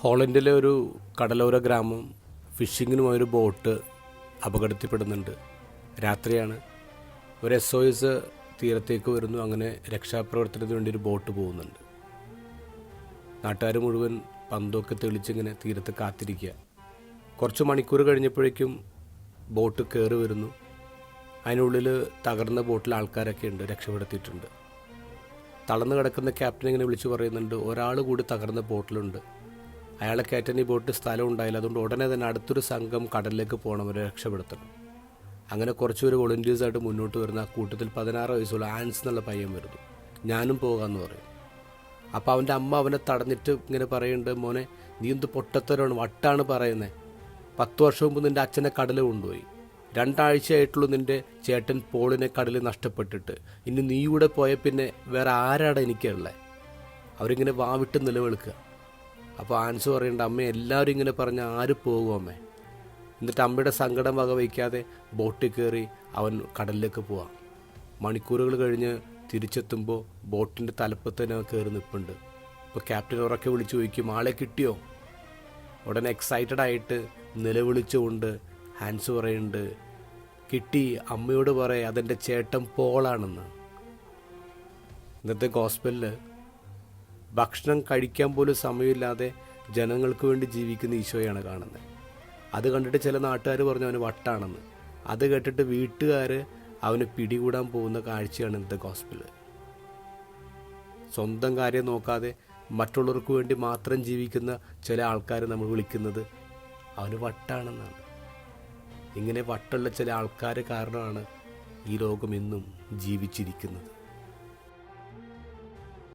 ഹോളണ്ടിലെ ഒരു കടലോര ഗ്രാമം ഫിഷിങ്ങിന് പോയൊരു ബോട്ട് അപകടത്തിൽപ്പെടുന്നുണ്ട്. രാത്രിയാണ്. ഒരു SOS തീരത്തേക്ക് വരുന്നു. അങ്ങനെ രക്ഷാപ്രവർത്തനത്തിന് വേണ്ടി ഒരു ബോട്ട് പോകുന്നുണ്ട്. നാട്ടുകാർ മുഴുവൻ പന്തൊക്കെ തെളിച്ചിങ്ങനെ തീരത്ത് കാത്തിരിക്കുക. കുറച്ച് മണിക്കൂർ കഴിഞ്ഞപ്പോഴേക്കും ബോട്ട് കയറി വരുന്നു. അതിനുള്ളിൽ തകർന്ന ബോട്ടിൽ ആൾക്കാരൊക്കെ ഉണ്ട്, രക്ഷപ്പെടുത്തിയിട്ടുണ്ട്. തളർന്നു കിടക്കുന്ന ക്യാപ്റ്റൻ ഇങ്ങനെ വിളിച്ച് പറയുന്നുണ്ട്, ഒരാൾ കൂടി തകർന്ന ബോട്ടിലുണ്ട്, അയാളെ കയറ്റാൻ ഈ ബോട്ട് സ്ഥലം ഉണ്ടായില്ല, അതുകൊണ്ട് ഉടനെ തന്നെ അടുത്തൊരു സംഘം കടലിലേക്ക് പോകണം, അവരെ രക്ഷപ്പെടുത്തണം. അങ്ങനെ കുറച്ചുപേർ വോളണ്ടിയേഴ്സായിട്ട് മുന്നോട്ട് വരുന്ന ആ കൂട്ടത്തിൽ 16 വയസ്സുള്ള ആൻസ് എന്നുള്ള പയ്യൻ വരുന്നു. ഞാനും പോകാമെന്ന് പറയും. അപ്പോൾ അവൻ്റെ അമ്മ അവനെ തടഞ്ഞിട്ട് ഇങ്ങനെ പറയുന്നുണ്ട്, മോനെ നീ എന്ത് പൊട്ടത്തരമാണ്, വട്ടാണ് പറയുന്നത്. 10 വർഷം മുമ്പ് നിൻ്റെ അച്ഛനെ കടൽ കൊണ്ടുപോയി, 2 ആഴ്ചയായിട്ടുള്ളൂ നിൻ്റെ ചേട്ടൻ പോളിനെ കടലിൽ നഷ്ടപ്പെട്ടിട്ട്, ഇനി നീ കൂടെ പോയ പിന്നെ വേറെ ആരാണ് എനിക്കുള്ളത്. അവരിങ്ങനെ വാവിട്ട് നിലവിളിക്കുക. അപ്പോൾ ആൻസ് പറയേണ്ട, അമ്മ എല്ലാവരും ഇങ്ങനെ പറഞ്ഞാൽ ആര് പോകും അമ്മേ. എന്നിട്ട് അമ്മയുടെ സങ്കടം വകവയ്ക്കാതെ ബോട്ടിൽ കയറി അവൻ കടലിലേക്ക് പോവാം. മണിക്കൂറുകൾ കഴിഞ്ഞ് തിരിച്ചെത്തുമ്പോൾ ബോട്ടിൻ്റെ തലപ്പത്ത് തന്നെ കയറി നിൽപ്പുണ്ട്. ഇപ്പോൾ ക്യാപ്റ്റൻ ഉറക്കെ വിളിച്ചു ചോദിക്കും, ആളെ കിട്ടിയോ? ഉടനെ എക്സൈറ്റഡ് ആയിട്ട് നിലവിളിച്ചുകൊണ്ട് ഹാൻസ് പറയുന്നുണ്ട്, കിട്ടി, അമ്മയോട് പറയേ അതെൻ്റെ ചേട്ടൻ പോളാണെന്ന്. ഇന്നത്തെ ഗോസ്പലിൽ ഭക്ഷണം കഴിക്കാൻ പോലും സമയമില്ലാതെ ജനങ്ങൾക്ക് വേണ്ടി ജീവിക്കുന്ന ഈശോയാണ് കാണുന്നത്. അത് കണ്ടിട്ട് ചില നാട്ടുകാർ പറഞ്ഞു അവന് വട്ടാണെന്ന്. അത് കേട്ടിട്ട് വീട്ടുകാർ അവന് പിടികൂടാൻ പോകുന്ന കാഴ്ചയാണ് ഇന്നത്തെ ഗോസ്പൽ. സ്വന്തം കാര്യം നോക്കാതെ മറ്റുള്ളവർക്ക് വേണ്ടി മാത്രം ജീവിക്കുന്ന ചില ആൾക്കാർ നമ്മൾ വിളിക്കുന്നത് അവന് വട്ടാണെന്നാണ്. ഇങ്ങനെ വട്ടുള്ള ചില ആൾക്കാർ കാരണമാണ് ഈ ലോകം ഇന്നും ജീവിച്ചിരിക്കുന്നത്.